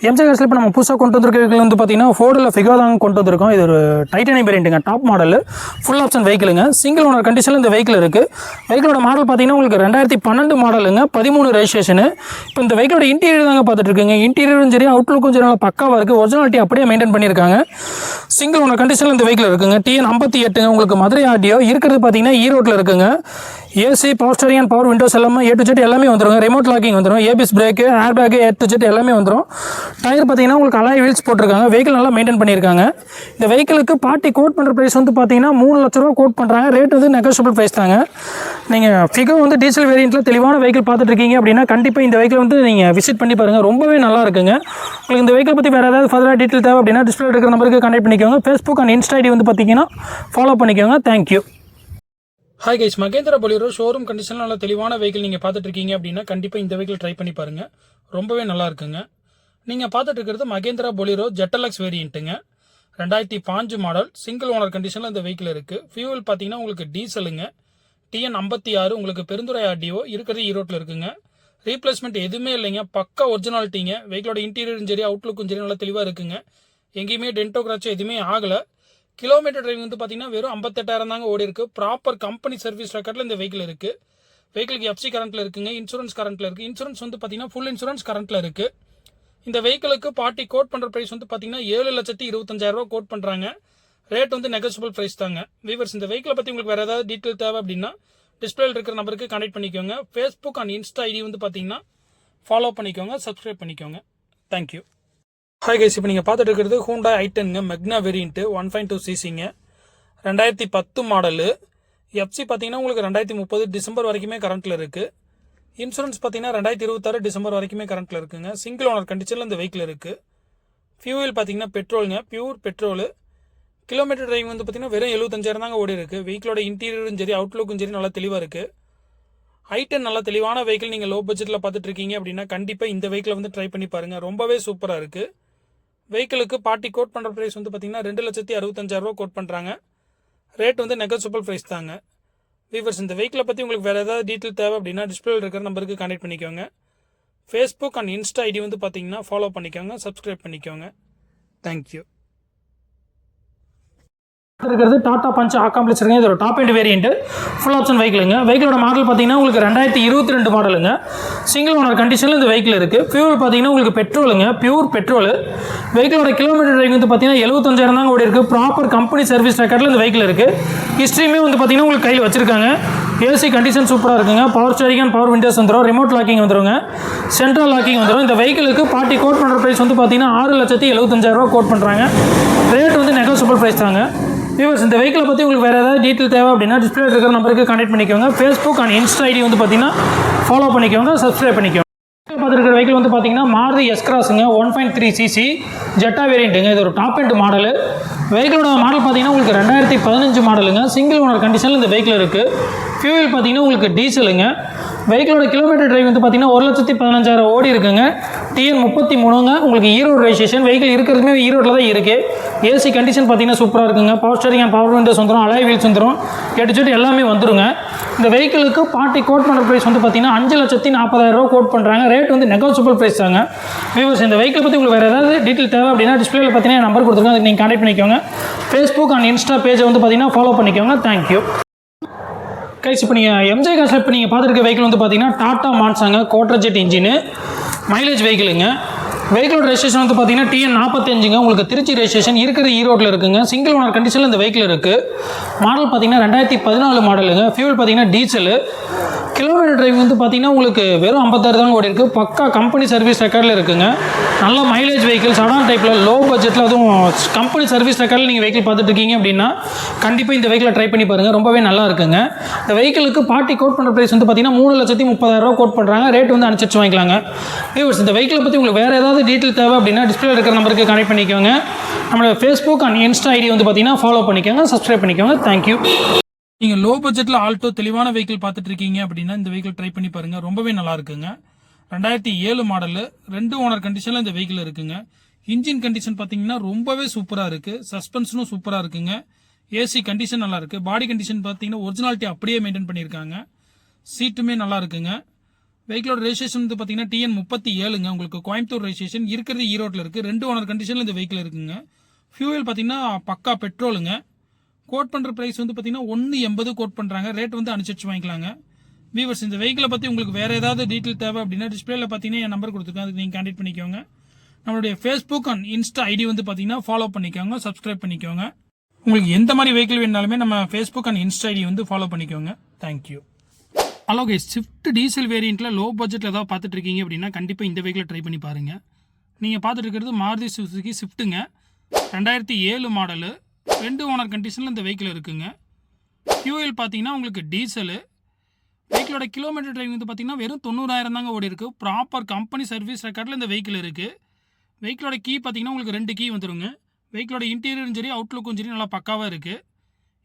MJ கார்ஸ்ல இப்போ நம்ம புதுசாக கொண்டு வந்திருக்க வந்து பார்த்தீங்கன்னா ஃபோர்டில் ஃபிகோ தான் கொண்டு வந்திருக்கோம். இது ஒரு டைட்டானியம் வேரியண்ட்டுங்க, டாப் மாடல், ஃபுல் ஆப்ஷன் வெஹிக்கிளுங்க. சிங்கிள் ஓனர் கண்டிஷனில் இந்த வெஹிக்கிள் இருக்குது. வெஹிக்கிளோட மாடல் பார்த்தீங்கன்னா உங்களுக்கு 2012 மாடலுங்க, 13 ரெஜிஸ்ட்ரேஷனு. இப்போ இந்த வெஹிக்கிளோட இன்டீரியர் தாங்க பார்த்துட்டு இருக்குங்க. இன்டீரியரும் சரி அவுட்லுக்கும் சரி நல்லா பக்காவாக இருக்குது. ஒரிஜினாலிட்டி அப்படியே மெயின்டைன் பண்ணியிருக்காங்க. சிங்கிள் ஓனர் கண்டிஷனில் இந்த வெஹிக்கிள் இருக்குங்க. டிஎன் 58 உங்களுக்கு மதுரை ஆர்டிஓ இருக்கிறது பார்த்தீங்கன்னா ஈரோட்டில் இருக்குங்க. AC, power steering, power windows எல்லாமே A to Z எல்லாமே வந்துடும். ரிமோட் லாக்கிங் வந்துடும். ABS brake, air bag A to Z எல்லாமே வந்துடும். டயர் பார்த்தீங்கன்னா உங்களுக்கு அலாய் வீல்ஸ் போட்டிருக்காங்க. வெஹிக்கிள் நல்லா மெயின்டைன் பண்ணியிருக்காங்க. இந்த வெஹிக்கிளுக்கு பார்ட்டி கோட் பண்ணுற ப்ரைஸ் வந்து பார்த்தீங்கன்னா 3 லட்ச ரூபா கோட் பண்ணுறாங்க. ரேட் வந்து நெகோஷியபிள் ப்ரைஸ் தாங்க. நீங்கள் ஃபிகோ வந்து டீசல் வேரியண்ட்டில் தெளிவான வெஹிக்கிள் பார்த்துட்டு இருக்கீங்க அப்படின்னா கண்டிப்பாக இந்த வெஹிக்கிள் வந்து நீங்கள் விசிட் பண்ணி பாருங்கள். ரொம்பவே நல்லா இருக்குங்க. உங்களுக்கு இந்த வெஹிக்கிள் பற்றி வேறு ஏதாவது ஃபர்தராக டீட்டெயில் தேவை அப்படின்னா டிஸ்பிளே இருக்கிற நம்பருக்கு கான்டெக்ட் பண்ணிக்கோங்க. ஃபேஸ்புக் அண்ட் இன்ஸ்டா ஐடி வந்து பார்த்தீங்கன்னா ஃபாலோ பண்ணிக்கோங்க. Thank you. Hi guys, Mahindra Bolero showroom கண்டிஷனில் நல்ல தெளிவான வெஹிக்கிள் நீங்கள் பார்த்துட்டு இருக்கீங்க அப்படின்னா கண்டிப்பாக இந்த வெஹிக்கிள் ட்ரை பண்ணி பாருங்கள். ரொம்பவே நல்லா இருக்குங்க. நீங்கள் பார்த்துட்டு இருக்கிறது மகேந்திரா பொலிரோ ஜெட்டலக்ஸ் வேரியண்ட்டுங்க, 2005 மாடல், சிங்கிள் ஓனர் கண்டிஷனில் இந்த வெஹிக்கிள் இருக்குது. ஃபியூவல் பார்த்தீங்கன்னா உங்களுக்கு டீசலுங்க, டிஎன் 56 உங்களுக்கு பெருந்துறை ஆர்டிஓ இருக்கிறது ஈரோட்டில் இருக்குங்க. ரீப்ளேஸ்மெண்ட் எதுவுமே இல்லைங்க, பக்கா ஒரிஜினாலிட்டிங்க. வெஹிக்கிளோட இன்டீரியரும் சரி அவுட்லுக்கும் சரி நல்லா தெளிவாக இருக்குங்க. எங்கேயுமே டென்டோ கிராச்சோ எதுவுமே ஆகலை. கிலோமீட்டர் டிரைவிங் வந்து பார்த்தீங்கன்னா வெறும் 58,000 தாங்க ஓடி இருக்குது. ப்ராப்பர் கம்பெனி சர்வீஸ் ரெக்கார்டில் இந்த வெஹிக்கிள் இருக்குது. வெஹிக்கிளுக்கு எஃப்சி கரண்ட்டில் இருக்குங்க, இன்சூரன்ஸ் கரண்ட்டில் இருக்குது. இன்சூரன்ஸ் வந்து பார்த்தீங்கன்னா ஃபுல் இன்சூரன்ஸ் கரண்ட்டில் இருக்குது. இந்த வெஹிக்கிளுக்கு பார்ட்டி கோட் பண்ணுற ப்ரைஸ் வந்து பார்த்தீங்கன்னா 7,25,000 கோட் பண்ணுறாங்க. ரேட் வந்து நெகோஷியபிள் ப்ரைஸ் தாங்க. வீவர்ஸ், இந்த வெஹிக்கிளை பற்றி உங்களுக்கு வேறு ஏதாவது டீட்டெயில் தேவை அப்படின்னா டிஸ்பிளேல இருக்கிற நம்பருக்கு கனெக்ட் பண்ணிக்கோங்க. ஃபேஸ்புக் அண்ட் இன்ஸ்டா ஐடி வந்து பார்த்தீங்கன்னா ஃபாலோ பண்ணிக்கோங்க, சப்ஸ்கிரைப் பண்ணிக்கோங்க. தேங்க்யூ. ஹாய் கைஸ், இப்போ நீங்கள் பார்த்துட்டு இருக்கிறது ஹூண்டாய் i10ங்க, மெக்னா வேரியண்ட்டு, 1.2 சிசிங்க, 2010 மாடலு. எஃப்சி பார்த்தீங்கன்னா உங்களுக்கு 2030 டிசம்பர் வரைக்குமே கரண்ட்டில் இருக்குது. இன்சூரன்ஸ் பார்த்தீங்கன்னா 2026 டிசம்பர் வரைக்குமே கரண்ட்டில் இருக்குங்க. சிங்கிள் ஓனர் கண்டிஷனில் இந்த வெஹிக்கிள் இருக்குது. ஃபியூவல் பார்த்தீங்கன்னா பெட்ரோலுங்க, பியூர் பெட்ரோலு. கிலோமீட்டர் டிரைவிங் வந்து பார்த்தீங்கன்னா வெறும் 75,000 தாங்க ஓடி இருக்குது. வெஹிக்கிளோட இன்டீரியரும் சரி அவுட்லுக்கும் சரி நல்லா தெளிவாக இருக்குது. i10 நல்லா தெளிவான வெஹிக்கிள் நீங்கள் லோ பட்ஜெட்டில் பார்த்துட்டு இருக்கீங்க அப்படின்னா கண்டிப்பாக இந்த வெஹிக்கிளை வந்து ட்ரை பண்ணி பாருங்கள். ரொம்பவே சூப்பராக இருக்குது. வெஹிக்கிளுக்கு பார்ட்டி கோட் பண்ணுற ப்ரைஸ் வந்து பார்த்தீங்கன்னா 2,65,000 கோட் பண்ணுறாங்க. ரேட் வந்து நெகோஷியபிள் ப்ரைஸ் தாங்க. வீவர்ஸ், இந்த வெஹிக்கிளை பற்றி உங்களுக்கு வேறு ஏதாவது டீட்டெயில் தேவை அப்படின்னா டிஸ்பிளேல இருக்கிற நம்பருக்கு கான்டெக்ட் பண்ணிக்கோங்க. ஃபேஸ்புக் அண்ட் இன்ஸ்டா ஐடி வந்து பார்த்தீங்கன்னா ஃபாலோ பண்ணிக்கோங்க, சப்ஸ்கிரைப் பண்ணிக்கோங்க. தேங்க்யூ. இருக்கிறது டாடா பஞ்ச் அக்காம்ப்ளிஷ் இருக்குங்க. இது ஒரு top end variant, full option வெஹிக்கிளுங்க. வெஹிக்கிளோட மாடல் பார்த்தீங்கன்னா உங்களுக்கு 2022 மாடலுங்க. சிங்கிள் ஓனர் கண்டிஷனில் இந்த வெஹிக்கிள் இருக்குது. ஃபியூல் பார்த்தீங்கன்னா உங்களுக்கு பெட்ரோலுங்க, பியூர் பெட்ரோல். வெஹிக்கிளோட கிலோமீட்டர் டிரைவிங் வந்து பார்த்தீங்கன்னா 75,000 தாங்க ஓடி இருக்குது. ப்ராப்பர் கம்பெனி சர்வீஸ் ரெக்கார்டில் இந்த வெஹிக்கிள் இருக்குது. ஹிஸ்ட்ரியுமே வந்து பார்த்தீங்கன்னா உங்களுக்கு கையில் வச்சிருக்காங்க. ஏசி கண்டிஷன் சூப்பராக இருக்குங்க. Power steering and power Windows வந்துடும். ரிமோட் லாக்கிங் வந்துடுங்க, சென்ட்ரல் லாக்கிங் வந்துடும். இந்த வெஹிக்கிளுக்கு பார்ட்டி கோட் பண்ணுற ப்ரைஸ் வந்து பார்த்தீங்கன்னா 6,75,000 கோட் பண்ணுறாங்க. ரேட் வந்து நெகோஷியபிள் ப்ரைஸ் தாங்க. வியூவர்ஸ், இந்த வெஹிக்கிளை பற்றி உங்களுக்கு வேறு ஏதாவது டீட்டெயில் தேவை அப்படின்னா டிஸ்பிளே இருக்கிற நம்பருக்கு கான்டெக்ட் பண்ணிக்கோங்க. ஃபேஸ்புக் அண்ட் இன்ஸ்டா ஐடி வந்து பார்த்தீங்கன்னா ஃபாலோ பண்ணிக்கோங்க, சப்ஸ்கிரைப் பண்ணிக்கோங்க. பார்த்துருக்கிற வெஹிக்கிள் வந்து பார்த்தீங்கன்னா மாருதி எஸ்-கிராஸுங்க, 1.3 சிசி ஜெட்டா வேரியண்ட்டுங்க. இது ஒரு டாப் எண்ட் மாடலு. வெஹிக்கிளோட மாடல் பார்த்தீங்கன்னா உங்களுக்கு 2015 மாடலுங்க. சிங்கிள் ஓனர் கண்டிஷனில் இந்த வெஹிக்கிள் இருக்குது. ஃபியூல் பார்த்தீங்கன்னா உங்களுக்கு டீசலுங்க. வெஹிக்கிளோட கிலோமீட்டர் டிரைவ் வந்து பார்த்தீங்கன்னா 1,15,000 ஓடி இருக்குங்க. டிஎன் 33ங்க, உங்களுக்கு ஈரோடு ரெஜிஸ்ட்ரேஷன். வெஹிக்கிள் இருக்கிறதுமே ஈரோட்டில் தான் இருக்குது. ஏசி கண்டிஷன் பார்த்தீங்கன்னா சூப்பராக இருக்குங்க. Power steering and power Windows வந்துடும், அலாய் வீல்ஸ் வந்துடும், A to Z எல்லாமே வந்துருங்க. இந்த வெஹிக்கிளுக்கு பார்ட்டி கோட் பண்ணுற ப்ரைஸ் வந்து பார்த்தீங்கன்னா 5,40,000 கோட் பண்ணுறாங்க. ரேட் வந்து நெகோஷியபிள் ப்ரைஸ் தாங்க. வியூவர்ஸ், இந்த வெஹிக்கிள் பற்றி உங்களுக்கு வேறு ஏதாவது டீட்டெயில் தேவை அப்படின்னா டிஸ்பிளேல பார்த்தீங்கன்னா நம்பர் கொடுத்துருக்கோம், அதுக்கு நீங்கள் கான்டெக்ட் பண்ணிக்கோங்க. ஃபேஸ்புக் அண்ட் இன்ஸ்டா பேஜை வந்து பார்த்தீங்கன்னா ஃபாலோ பண்ணிக்கோங்க. தேங்க்யூ. கைஸ், இப்போ நீங்கள் எம்ஜே கார்ஸில் இப்போ நீங்கள் பார்த்துருக்க வெஹிக்கிள் வந்து பார்த்தீங்கன்னா டாடா மான்சாங்க, குவார்டர் ஜெட் இன்ஜினு, மைலேஜ் வெஹிக்கிளுங்க. வெஹிக்கிளோட ரெஜிஸ்ட்ரேஷன் வந்து பார்த்தீங்கன்னா டிஎன் 45ங்க, உங்களுக்கு திருச்சி ரெஜிஸ்ட்ரேஷன், இருக்கிற ஈரோட்டில் இருக்குங்க. சிங்கிள் ஓனர் கண்டிஷனில் இந்த வெஹிக்கிள் இருக்குது. மாடல் பார்த்தீங்கன்னா 2014 மாடலுங்க. ஃபியூல் பார்த்தீங்கன்னா டீசலு. கிலோமீட்டர் டிரைவிங் வந்து பார்த்தீங்கன்னா உங்களுக்கு வெறும் 56 தாங்க ஓடி இருக்குது. பக்கா கம்பெனி சர்வீஸ் ரெக்கார்டில் இருக்குங்க. நல்ல மைலேஜ் வெஹிக்கிள், சடான் டைப்பில், லோ பட்ஜெட்டில், அதுவும் கம்பெனி சர்வீஸ் ரெக்கார்டில் நீங்கள் வெஹிக்கிள் பார்த்துட்டு இருக்கீங்க அப்படின்னா கண்டிப்பாக இந்த வெஹிக்கிளை ட்ரை பண்ணி பாருங்கள். ரொம்பவே நல்லா இருக்குங்க. இந்த வெஹிக்கிளுக்கு பார்ட்டி கோட் பண்ணுற ப்ரைஸ் வந்து பார்த்தீங்கன்னா 3,30,000 கோட் பண்ணுறாங்க. ரேட் வந்து அனுசரிச்சு வாங்கிக்கலாங்க. வியூவர்ஸ், இந்த வெஹிக்கிளை பற்றி உங்களுக்கு வேறு ஏதாவது டீட்டெயில் தேவை அப்படின்னா டிஸ்பிளே இருக்கிற நம்பருக்கு கனெக்ட் பண்ணிக்கோங்க. நம்மளோட ஃபேஸ்புக் அண்ட் இன்ஸ்டா ஐடி வந்து பார்த்தீங்கன்னா ஃபாலோ பண்ணிக்கோங்க, சப்ஸ்கிரைப் பண்ணிக்கோங்க. தேங்க்யூ. நீங்கள் லோ பட்ஜெட்டில் ஆல்டோ தெளிவான வெஹிக்கிள் பார்த்துட்டு இருக்கீங்க அப்படின்னா இந்த வெஹிக்கிள் ட்ரை பண்ணி பாருங்கள். ரொம்பவே நல்லா இருக்குங்க. 2007 மாடலு, 2 ஓனர் கண்டிஷனில் இந்த வெஹிக்கிள் இருக்குங்க. இன்ஜின் கண்டிஷன் பார்த்தீங்கன்னா ரொம்பவே சூப்பராக இருக்குது. சஸ்பென்ஷனும் சூப்பராக இருக்குங்க. ஏசி கண்டிஷன் நல்லா இருக்குது. பாடி கண்டிஷன் பார்த்தீங்கன்னா ஒரிஜினாலிட்டி அப்படியே மெயின்டைன் பண்ணியிருக்காங்க. சீட்டுமே நல்லா இருக்குங்க. வெஹிக்கிளோட ரெஜிஸ்ட்ரேஷன் வந்து பார்த்தீங்கன்னா TN37ங்க. உங்களுக்கு கோயம்புத்தூர் ரெஜிஸ்ட்ரேஷன் இருக்கிறது ஈரோட்டில் இருக்குது. 2 ஓனர் கண்டிஷனில் இந்த வெஹிக்கிள் இருக்குங்க. ஃபியூவல் பார்த்தீங்கன்னா பக்கா பெட்ரோலுங்க. கோட் பண்ணுற ப்ரைஸ் வந்து பார்த்தீங்கன்னா 180 கோட் பண்ணுறாங்க. ரேட் வந்து அனுசரிச்சு வாங்கிக்கலாங்க. வீவர்ஸ், இந்த வெஹிக்கிளை பற்றி உங்களுக்கு வேறு ஏதாவது டீட்டெயில் தேவை அப்படின்னா டிஸ்பிளேல பார்த்தீங்கன்னா என் நம்பர் கொடுத்துருக்கேன். அதுக்கு நீங்கள் கான்டாக்ட் பண்ணிக்கோங்க. நம்மளுடைய ஃபேஸ்புக் அண்ட் இன்ஸ்டா ஐடி வந்து பார்த்தீங்கன்னா ஃபாலோ பண்ணிக்கோங்க, சப்ஸ்கிரைப் பண்ணிக்கோங்க. உங்களுக்கு எந்த மாதிரி வெஹிக்கிள் வேணாலுமே நம்ம ஃபேஸ்புக் அண்ட் இன்ஸ்டா ஐடி வந்து ஃபாலோ பண்ணிக்கோங்க. Thank you. Hello guys, Swift diesel வேரியண்ட்டில் லோ பட்ஜெட்டில் ஏதாவது பார்த்துட்டு இருக்கீங்க அப்படின்னா கண்டிப்பாக இந்த வெஹிக்கிளை ட்ரை பண்ணி பாருங்கள். நீங்கள் பார்த்துட்டு இருக்கிறது மாருதி சுசுகி ஸ்விஃப்ட்டுங்க. 2007 மாடலு. 2 ஓனர் கண்டிஷனில் இந்த வெஹிக்கிள் இருக்குங்க. ஃபியூயல் பார்த்தீங்கன்னா உங்களுக்கு டீசலு. வெஹிக்கிளோட கிலோமீட்டர் டிரைவிங் வந்து பார்த்தீங்கன்னா வெறும் 90,000 தாங்க ஓடி இருக்குது. ப்ராப்பர் கம்பெனி சர்வீஸ் ரெக்கார்டில் இந்த வெஹிக்கிள் இருக்குது. வெஹிக்கிளோட கீ பார்த்தீங்கன்னா உங்களுக்கு 2 கீ வந்துருங்க. வெஹிக்கிளோட இன்டீரியரும் சரி அவுட்லுக்கும் சரி நல்லா பக்காவாக இருக்குது.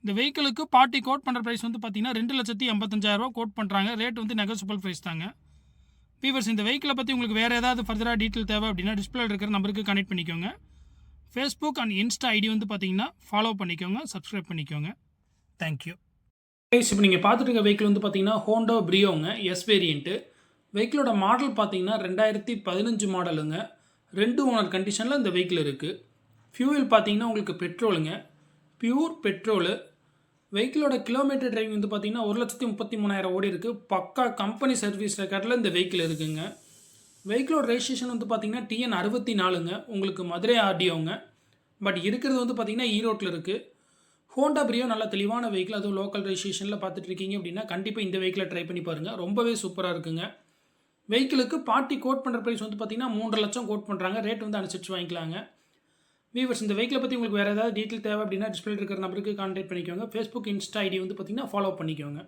இந்த வெஹிக்கிளுக்கு பார்ட்டி கோட் பண்ணுற ப்ரைஸ் வந்து பார்த்தீங்கன்னா 2,85,000 கோட் பண்ணுறாங்க. ரேட் வந்து நெகோசியபிள் ப்ரைஸ் தாங்க. வீவர்ஸ், இந்த வெஹிக்கிளை பற்றி உங்களுக்கு வேறு ஏதாவது ஃபர்தராக டீட்டெயில் தேவை அப்படின்னா டிஸ்பிளே இருக்கிற நம்பருக்கு கனெக்ட் பண்ணிக்கோங்க. ஃபேஸ்புக் அண்ட் இன்ஸ்டா ஐடி வந்து பார்த்தீங்கன்னா ஃபாலோ பண்ணிக்கோங்க, சப்ஸ்கிரைப் பண்ணிக்கோங்க. தேங்க்யூ. இப்போ நீங்கள் பார்த்துட்டு இருக்க வெஹிக்கிள் வந்து பார்த்தீங்கன்னா ஹோண்டா பிரியோங்க, எஸ் வேரியண்ட்டு. வெஹிக்கிளோட மாடல் பார்த்தீங்கன்னா 2015 மாடலுங்க. 2 ஓனர் கண்டிஷனில் இந்த வெஹிக்கிள் இருக்குது. ஃபியூவல் பார்த்தீங்கன்னா உங்களுக்கு பெட்ரோலுங்க, பியூர் பெட்ரோலு. வெஹிக்கிளோட கிலோமீட்டர் டிரைவிங் வந்து பார்த்தீங்கன்னா 1,33,000 ஓடி இருக்குது. பக்கா கம்பெனி சர்வீஸ் ரெக்கார்டில் இந்த வெஹிக்கிள் இருக்குங்க. வெஹிக்கிளோட ரெஜிஸ்ட்ரேஷன் வந்து பார்த்தீங்கன்னா TN64ங்க. உங்களுக்கு மதுரை ஆர்டிஓங்க. பட் இருக்கிறது வந்து பார்த்தீங்கன்னா ஈரோட்டில் இருக்குது. ஹோண்டா பிரியோ நல்ல தெளிவான வெஹிக்கிள், அதுவும் லோக்கல் ரெஜிஸ்ட்ரேஷனில் பார்த்துட்டு இருக்கீங்க அப்படின்னா கண்டிப்பாக இந்த வெஹிக்கிளை ட்ரை பண்ணி பாருங்கள். ரொம்பவே சூப்பராக இருக்குங்க. வெஹிக்கிளுக்கு பார்ட்டி கோட் பண்ணுற ப்ரைஸ் வந்து பார்த்தீங்கன்னா 3 லட்சம் கோட் பண்ணுறாங்க. ரேட் வந்து அனுசரிச்சு வாங்கிக்கலாங்க. வீவர்ஸ், இந்த வெஹிக்கிளை பற்றி உங்களுக்கு வேறு ஏதாவது டீட்டெயில் தேவை அப்படின்னா டிஸ்பிளே இருக்கிற நம்பருக்கு கான்டாக்ட் பண்ணிக்கோங்க. ஃபேஸ்புக் இன்ஸ்டா ஐடி வந்து பார்த்தீங்கன்னா ஃபாலோ பண்ணிக்கோங்க.